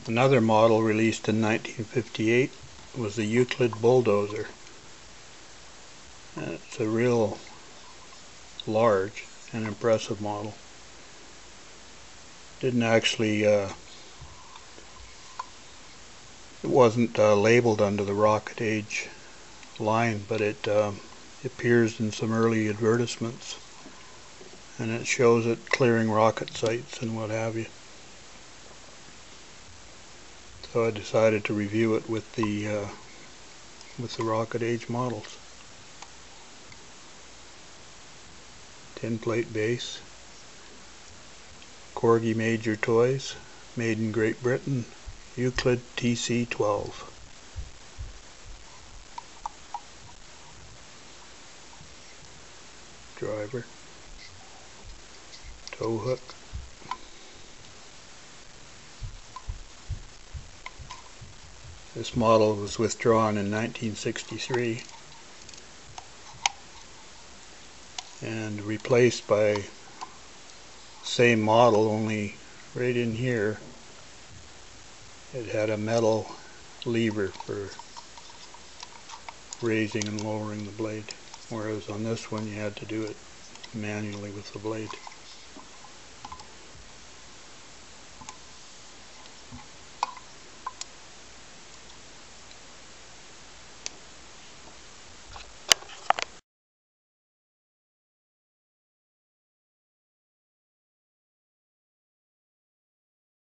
Another model released in 1958 was the Euclid Bulldozer. It's a real large and impressive model. Didn't actually, it wasn't labeled under the Rocket Age line, but it appears in some early advertisements, and it shows it clearing rocket sites and what have you. So I decided to review it with the Rocket Age models. Tin plate base. Corgi Major Toys, made in Great Britain. Euclid TC12. Driver. Tow hook. This model was withdrawn in 1963 and replaced by same model, only right in here it had a metal lever for raising and lowering the blade, whereas on this one you had to do it manually with the blade.